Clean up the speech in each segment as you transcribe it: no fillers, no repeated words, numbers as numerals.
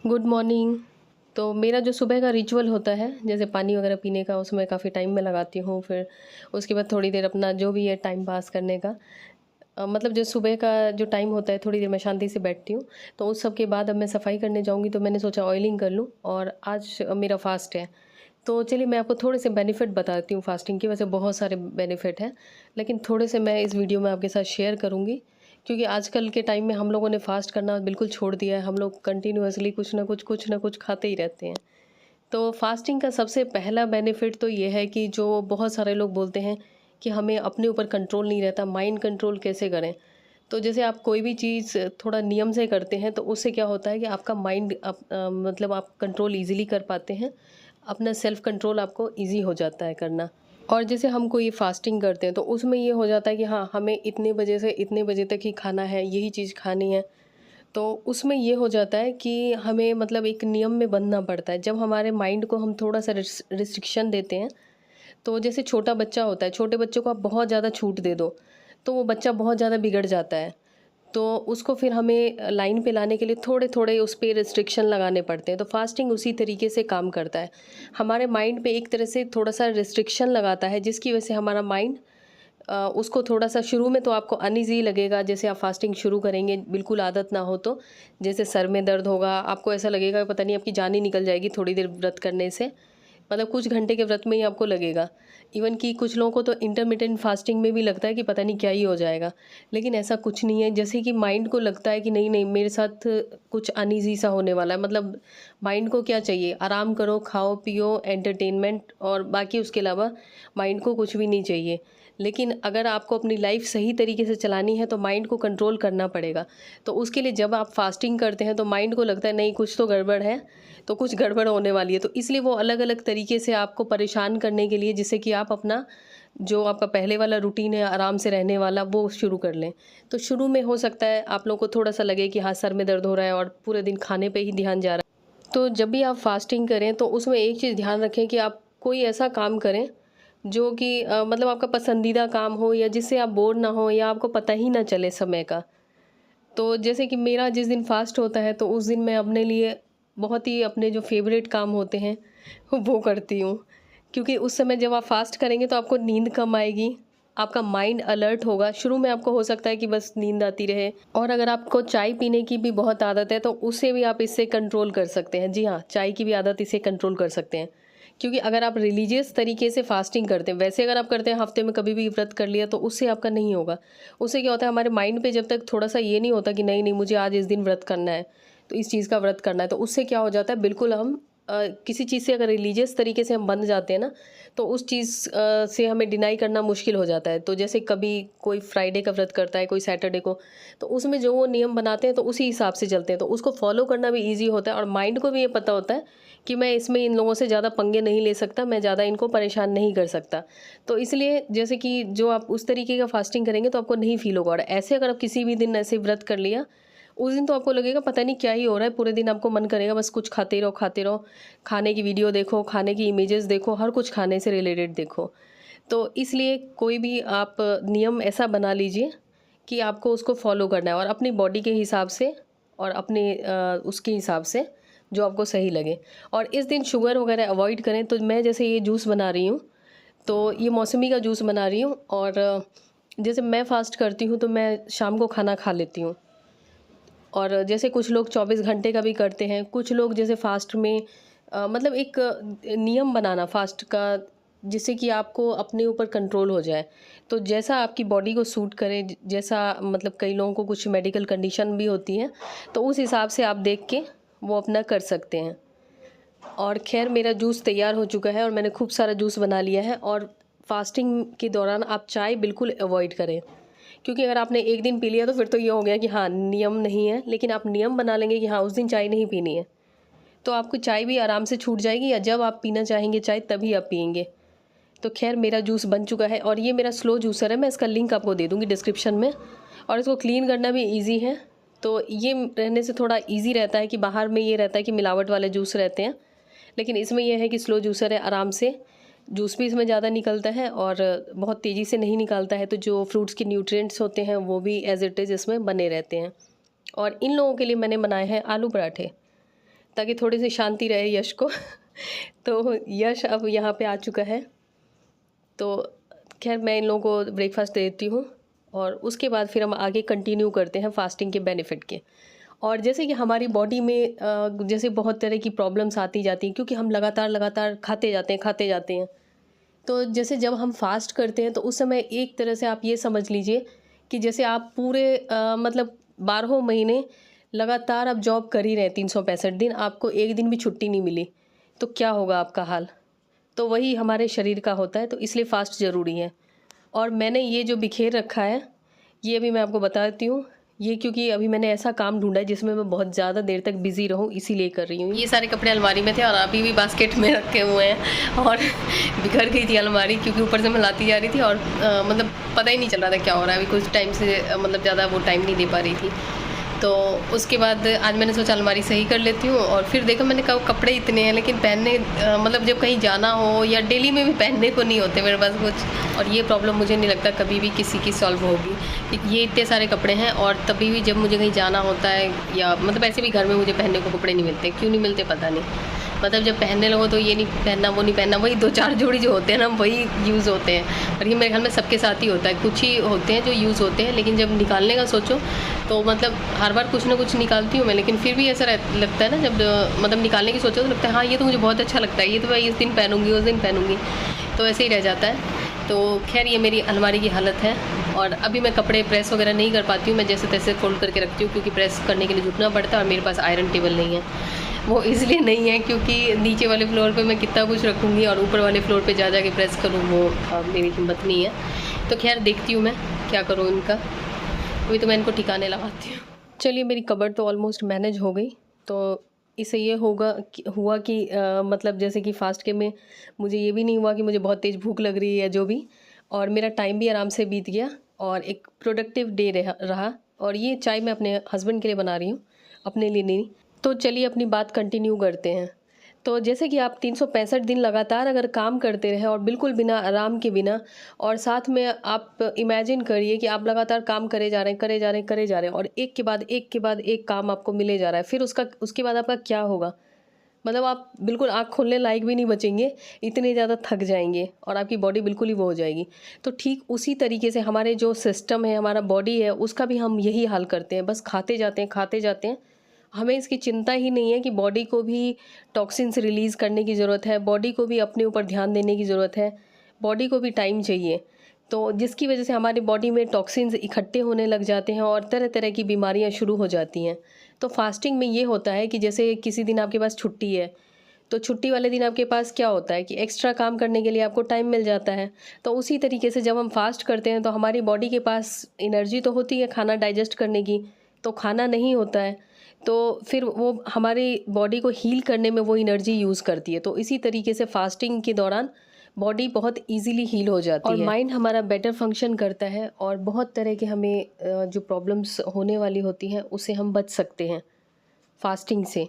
Good morning. तो मेरा जो सुबह का रिचुअल होता है, जैसे पानी वगैरह पीने का, उसमें काफ़ी टाइम मैं लगाती हूँ। फिर उसके बाद थोड़ी देर अपना जो भी है टाइम पास करने का, मतलब जो सुबह का जो टाइम होता है, थोड़ी देर मैं शांति से बैठती हूँ। तो उस सब के बाद अब मैं सफाई करने जाऊँगी, तो मैंने सोचा ऑयलिंग कर लूँ। और आज मेरा फास्ट है। तो चलिए मैं आपको थोड़े से बेनिफिट बताती हूँ फास्टिंग के। वैसे बहुत सारे बेनिफिट हैं, लेकिन थोड़े से मैं इस वीडियो में आपके साथ शेयर करूँगी। क्योंकि आजकल के टाइम में हम लोगों ने फ़ास्ट करना बिल्कुल छोड़ दिया है। हम लोग कंटिन्यूअसली कुछ ना कुछ खाते ही रहते हैं। तो फास्टिंग का सबसे पहला बेनिफिट तो ये है कि जो बहुत सारे लोग बोलते हैं कि हमें अपने ऊपर कंट्रोल नहीं रहता, माइंड कंट्रोल कैसे करें। तो जैसे आप कोई भी चीज़ थोड़ा नियम से करते हैं, तो उससे क्या होता है कि आपका माइंड मतलब आप कंट्रोल ईज़िली कर पाते हैं। अपना सेल्फ कंट्रोल आपको ईज़ी हो जाता है करना। और जैसे हम कोई फास्टिंग करते हैं, तो उसमें ये हो जाता है कि हाँ, हमें इतने बजे से इतने बजे तक ही खाना है, यही चीज़ खानी है। तो उसमें ये हो जाता है कि हमें मतलब एक नियम में बंधना पड़ता है। जब हमारे माइंड को हम थोड़ा-सा रिस्ट्रिक्शन देते हैं, तो जैसे छोटा बच्चा होता है, छोटे बच्चों को आप बहुत ज़्यादा छूट दे दो, तो वो बच्चा बहुत ज़्यादा बिगड़ जाता है। तो उसको फिर हमें लाइन पे लाने के लिए थोड़े-थोड़े उस पे रिस्ट्रिक्शन लगाने पड़ते हैं। तो फास्टिंग उसी तरीके से काम करता है। हमारे माइंड पे एक तरह से थोड़ा-सा रिस्ट्रिक्शन लगाता है, जिसकी वजह से हमारा माइंड उसको थोड़ा-सा शुरू में तो आपको अनईज़ी लगेगा। जैसे आप फास्टिंग शुरू करेंगे, बिल्कुल आदत ना हो तो, जैसे सर में दर्द होगा, आपको ऐसा लगेगा पता नहीं आपकी जान ही निकल जाएगी थोड़ी देर व्रत करने से। मतलब कुछ घंटे के व्रत में ही आपको लगेगा। इवन कि कुछ लोगों को तो इंटरमिटेंट फास्टिंग में भी लगता है कि पता नहीं क्या ही हो जाएगा। लेकिन ऐसा कुछ नहीं है। जैसे कि माइंड को लगता है कि नहीं, नहीं मेरे साथ कुछ अनईज़ी सा होने वाला है। मतलब माइंड को क्या चाहिए? आराम करो, खाओ, पियो, एंटरटेनमेंट, और बाकी उसके अलावा माइंड को कुछ भी नहीं चाहिए। लेकिन अगर आपको अपनी लाइफ सही तरीके से चलानी है, तो माइंड को कंट्रोल करना पड़ेगा। तो उसके लिए जब आप फास्टिंग करते हैं, तो माइंड को लगता है नहीं कुछ तो गड़बड़ है, तो कुछ गड़बड़ होने वाली है। तो इसलिए वो अलग-अलग तरीके से आपको परेशान करने के लिए, जिससे कि आप अपना जो आपका पहले वाला रूटीन है आराम से रहने वाला, वो शुरू कर लें। तो शुरू में हो सकता है आप लोग को थोड़ा-सा लगे कि हाँ, सर में दर्द हो रहा है और पूरे दिन खाने पे ही ध्यान जा रहा है। तो जब भी आप फास्टिंग करें, तो उसमें एक चीज़ ध्यान रखें कि आप कोई ऐसा काम करें जो कि मतलब आपका पसंदीदा काम हो, या जिससे आप बोर ना हो, या आपको पता ही ना चले समय का। तो जैसे कि मेरा जिस दिन फास्ट होता है, तो उस दिन मैं अपने लिए बहुत ही अपने जो फ़ेवरेट काम होते हैं वो करती हूँ। क्योंकि उस समय जब आप फास्ट करेंगे, तो आपको नींद कम आएगी, आपका माइंड अलर्ट होगा। शुरू में आपको हो सकता है कि बस नींद आती रहे, और अगर आपको चाय पीने की भी बहुत आदत है, तो उसे भी आप इससे कंट्रोल कर सकते हैं। जी हाँ, चाय की भी आदत इसे कंट्रोल कर सकते हैं। क्योंकि अगर आप रिलीजियस तरीके से फास्टिंग करते हैं, वैसे अगर आप करते हैं हफ्ते में कभी भी व्रत कर लिया, तो उससे आपका नहीं होगा। उससे क्या होता है, हमारे माइंड पे जब तक थोड़ा-सा ये नहीं होता कि नहीं, नहीं मुझे आज इस दिन व्रत करना है, तो इस चीज़ का व्रत करना है, तो उससे क्या हो जाता है, बिल्कुल हम किसी चीज़ से अगर रिलीजियस तरीके से हम बंध जाते हैं ना, तो उस चीज़ से हमें डिनाई करना मुश्किल हो जाता है। तो जैसे कभी कोई फ्राइडे का व्रत करता है, कोई सैटरडे को, तो उसमें जो वो नियम बनाते हैं, तो उसी हिसाब से चलते हैं, तो उसको फॉलो करना भी ईज़ी होता है। और माइंड को भी ये पता होता है कि मैं इसमें इन लोगों से ज़्यादा पंगे नहीं ले सकता, मैं ज़्यादा इनको परेशान नहीं कर सकता। तो इसलिए जैसे कि जो आप उस तरीके का फास्टिंग करेंगे, तो आपको नहीं फ़ील होगा। और ऐसे अगर आप किसी भी दिन ऐसे व्रत कर लिया, उस दिन तो आपको लगेगा पता नहीं क्या ही हो रहा है, पूरे दिन आपको मन करेगा बस कुछ खाते रहो, खाते रहो। खाने की वीडियो देखो, खाने की इमेजेस देखो, हर कुछ खाने से रिलेटेड देखो। तो इसलिए कोई भी आप नियम ऐसा बना लीजिए कि आपको उसको फ़ॉलो करना है, और अपनी बॉडी के हिसाब से, और अपने उसके हिसाब से जो आपको सही लगे। और इस दिन शुगर वगैरह अवॉइड करें। तो मैं जैसे ये जूस बना रही हूँ, तो ये मौसमी का जूस बना रही हूँ। और जैसे मैं फ़ास्ट करती हूँ, तो मैं शाम को खाना खा लेती हूँ। और जैसे कुछ लोग 24 घंटे का भी करते हैं, कुछ लोग जैसे फ़ास्ट में मतलब एक नियम बनाना फ़ास्ट का, जिससे कि आपको अपने ऊपर कंट्रोल हो जाए। तो जैसा आपकी बॉडी को सूट करे, जैसा मतलब कई लोगों को कुछ मेडिकल कंडीशन भी होती हैं, तो उस हिसाब से आप देख के वो अपना कर सकते हैं। और ख़ैर मेरा जूस तैयार हो चुका है, और मैंने खूब सारा जूस बना लिया है। और फास्टिंग के दौरान आप चाय बिल्कुल अवॉइड करें। क्योंकि अगर आपने एक दिन पी लिया, तो फिर तो ये हो गया कि हाँ, नियम नहीं है। लेकिन आप नियम बना लेंगे कि हाँ, उस दिन चाय नहीं पीनी है, तो आपको चाय भी आराम से छूट जाएगी, या जब आप पीना चाहेंगे चाय तभी आप पिएँगे। तो ख़ैर मेरा जूस बन चुका है, और ये मेरा स्लो जूसर है, मैं इसका लिंक आपको दे दूँगी डिस्क्रिप्शन में। और इसको क्लीन करना भी ईज़ी है। तो ये रहने से थोड़ा ईज़ी रहता है कि बाहर में ये रहता है कि मिलावट वाले जूस रहते हैं। लेकिन इसमें यह है कि स्लो जूसर है, आराम से जूस भी इसमें ज़्यादा निकलता है, और बहुत तेज़ी से नहीं निकालता है। तो जो फ्रूट्स के न्यूट्रिएंट्स होते हैं, वो भी एज़ इट इज़ इसमें बने रहते हैं। और इन लोगों के लिए मैंने बनाए हैं आलू पराठे। ताकि थोड़ी सी शांति रहे यश को। तो यश अब यहाँ पे आ चुका है। तो खैर मैं इन लोगों को ब्रेकफास्ट दे देती हूँ और उसके बाद फिर हम आगे कंटिन्यू करते हैं फास्टिंग के बेनिफिट के। और जैसे कि हमारी बॉडी में जैसे बहुत तरह की प्रॉब्लम्स आती जाती हैं, क्योंकि हम लगातार खाते जाते हैं। तो जैसे जब हम फास्ट करते हैं तो उस समय एक तरह से आप ये समझ लीजिए कि जैसे आप पूरे मतलब 12 महीने लगातार आप जॉब कर ही रहे हैं, 365 दिन, आपको एक दिन भी छुट्टी नहीं मिली, तो क्या होगा आपका हाल। तो वही हमारे शरीर का होता है, तो इसलिए फ़ास्ट ज़रूरी है। और मैंने ये जो बिखेर रखा है ये भी मैं आपको बता देती हूँ, ये क्योंकि अभी मैंने ऐसा काम ढूंढा है जिसमें मैं बहुत ज़्यादा देर तक बिज़ी रहूँ, इसीलिए कर रही हूँ। ये सारे कपड़े अलमारी में थे और अभी भी बास्केट में रखे हुए हैं और बिखर गई थी अलमारी, क्योंकि ऊपर से मैं लाती जा रही थी और मतलब पता ही नहीं चल रहा था क्या हो रहा है। अभी कुछ टाइम से मतलब ज़्यादा वो टाइम नहीं दे पा रही थी। तो उसके बाद आज मैंने सोचा अलमारी सही कर लेती हूँ। और फिर देखा मैंने कहा कपड़े इतने हैं लेकिन पहनने मतलब जब कहीं जाना हो या डेली में भी पहनने को नहीं होते मेरे पास कुछ। और ये प्रॉब्लम मुझे नहीं लगता कभी भी किसी की सॉल्व होगी, कि ये इतने सारे कपड़े हैं और तभी भी जब मुझे कहीं जाना होता है या मतलब ऐसे भी घर में मुझे पहनने को कपड़े नहीं मिलते। क्यों नहीं मिलते पता नहीं, मतलब जब पहनने लगो तो ये नहीं पहनना वो नहीं पहनना, वही 2-4 जोड़ी जो होते हैं ना वही यूज़ होते हैं। और ये मेरे ख्याल में सबके साथ ही होता है, कुछ ही होते हैं जो यूज़ होते हैं, लेकिन जब निकालने का सोचो तो मतलब हर बार कुछ ना कुछ निकालती हूँ मैं, लेकिन फिर भी ऐसा लगता है ना जब मतलब निकालने की सोचो तो लगता है हाँ ये तो मुझे बहुत अच्छा लगता है, ये तो मैं इस दिन पहनूंगी उस दिन पहनूंगी, तो ऐसे ही रह जाता है। तो खैर ये मेरी अलमारी की हालत है। और अभी मैं कपड़े प्रेस वगैरह नहीं कर पाती हूँ, मैं जैसे तैसे फ़ोल्ड करके रखती हूँ, क्योंकि प्रेस करने के लिए झुकना पड़ता है और मेरे पास आयरन टेबल नहीं है। वो इसलिए नहीं है क्योंकि नीचे वाले फ्लोर पे मैं कितना कुछ रखूँगी और ऊपर वाले फ्लोर पे जा के प्रेस करूँ, वो मेरी हिम्मत नहीं है। तो खैर देखती हूँ मैं क्या करूँ इनका, अभी तो मैं इनको ठिकाने लगाती हूँ। चलिए मेरी कबर्ड तो ऑलमोस्ट मैनेज हो गई। तो इससे ये हुआ कि मतलब जैसे कि फास्ट के में मुझे ये भी नहीं हुआ कि मुझे बहुत तेज़ भूख लग रही है या जो भी, और मेरा टाइम भी आराम से बीत गया और एक प्रोडक्टिव डे रहा। और ये चाय मैं अपने हस्बैंड के लिए बना रही हूँ, अपने लिए नहीं। तो चलिए अपनी बात कंटिन्यू करते हैं। तो जैसे कि आप 365 दिन लगातार अगर काम करते रहे और बिल्कुल बिना आराम के बिना, और साथ में आप इमेजिन करिए कि आप लगातार काम करे जा रहे हैं और एक के बाद एक काम आपको मिले जा रहा है, फिर उसके बाद आपका क्या होगा। मतलब आप बिल्कुल आँख खोलने लायक भी नहीं बचेंगे, इतने ज़्यादा थक जाएंगे और आपकी बॉडी बिल्कुल ही वो हो जाएगी। तो ठीक उसी तरीके से हमारे जो सिस्टम है, हमारा बॉडी है, उसका भी हम यही हाल करते हैं, बस खाते जाते हैं। हमें इसकी चिंता ही नहीं है कि बॉडी को भी टॉक्सिन्स रिलीज़ करने की ज़रूरत है, बॉडी को भी अपने ऊपर ध्यान देने की ज़रूरत है, बॉडी को भी टाइम चाहिए। तो जिसकी वजह से हमारी बॉडी में टॉक्सिन्स इकट्ठे होने लग जाते हैं और तरह तरह की बीमारियां शुरू हो जाती हैं। तो फास्टिंग में ये होता है कि जैसे किसी दिन आपके पास छुट्टी है, तो छुट्टी वाले दिन आपके पास क्या होता है कि एक्स्ट्रा काम करने के लिए आपको टाइम मिल जाता है। तो उसी तरीके से जब हम फास्ट करते हैं तो हमारी बॉडी के पास एनर्जी तो होती है खाना डाइजेस्ट करने की, तो खाना नहीं होता है, तो फिर वो हमारी बॉडी को हील करने में वो एनर्जी यूज़ करती है। तो इसी तरीके से फास्टिंग के दौरान बॉडी बहुत इजीली हील हो जाती है और माइंड हमारा बेटर फंक्शन करता है और बहुत तरह के हमें जो प्रॉब्लम्स होने वाली होती हैं उससे हम बच सकते हैं फास्टिंग से,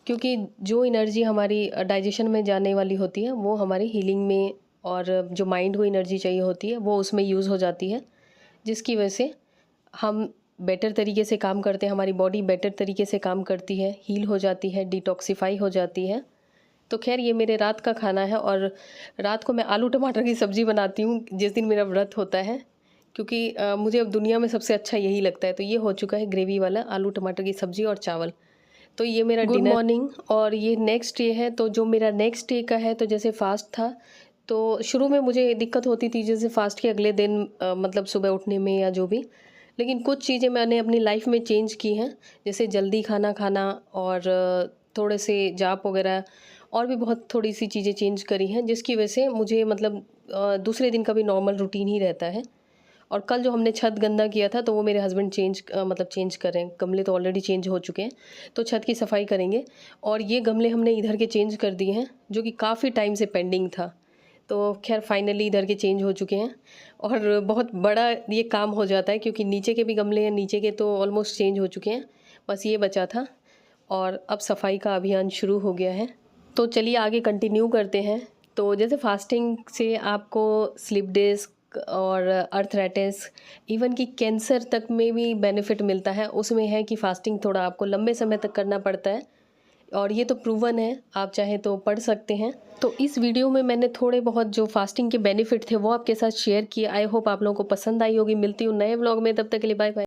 क्योंकि जो एनर्जी हमारी डाइजेशन में जाने वाली होती है वो हमारी हीलिंग में, और जो माइंड को एनर्जी चाहिए होती है वो उसमें यूज़ हो जाती है, जिसकी वजह से हम बेटर तरीके से काम करते हैं, हमारी बॉडी बेटर तरीके से काम करती है, हील हो जाती है, डिटॉक्सिफाई हो जाती है। तो खैर ये मेरे रात का खाना है और रात को मैं आलू टमाटर की सब्ज़ी बनाती हूँ जिस दिन मेरा व्रत होता है, क्योंकि मुझे अब दुनिया में सबसे अच्छा यही लगता है। तो ये हो चुका है ग्रेवी वाला आलू टमाटर की सब्ज़ी और चावल। तो ये मेरा गुड मॉर्निंग। और ये नेक्स्ट डे है, तो जो मेरा नेक्स्ट डे का है, तो जैसे फास्ट था तो शुरू में मुझे दिक्कत होती थी जैसे फास्ट के अगले दिन मतलब सुबह उठने में या जो भी, लेकिन कुछ चीज़ें मैंने अपनी लाइफ में चेंज की हैं, जैसे जल्दी खाना खाना और थोड़े से जाप वगैरह, और भी बहुत थोड़ी सी चीज़ें चेंज करी हैं, जिसकी वजह से मुझे मतलब दूसरे दिन का भी नॉर्मल रूटीन ही रहता है। और कल जो हमने छत गंदा किया था तो वो मेरे हस्बैंड मतलब चेंज कर रहे हैं, गमले तो ऑलरेडी चेंज हो चुके हैं, तो छत की सफाई करेंगे। और ये गमले हमने इधर के चेंज कर दिए हैं जो कि काफ़ी टाइम से पेंडिंग था, तो खैर फाइनली इधर के चेंज हो चुके हैं। और बहुत बड़ा ये काम हो जाता है क्योंकि नीचे के भी गमले हैं, नीचे के तो ऑलमोस्ट चेंज हो चुके हैं, बस ये बचा था और अब सफाई का अभियान शुरू हो गया है। तो चलिए आगे कंटिन्यू करते हैं। तो जैसे फास्टिंग से आपको स्लिप डिस्क और अर्थराइटिस, इवन कि कैंसर तक में भी बेनिफिट मिलता है। उसमें है कि फास्टिंग थोड़ा आपको लंबे समय तक करना पड़ता है, और ये तो प्रूवन है, आप चाहें तो पढ़ सकते हैं। तो इस वीडियो में मैंने थोड़े बहुत जो फास्टिंग के बेनिफिट थे वो आपके साथ शेयर किए। आई होप आप लोगों को पसंद आई होगी। मिलती हूँ नए व्लॉग में, तब तक के लिए बाय बाय।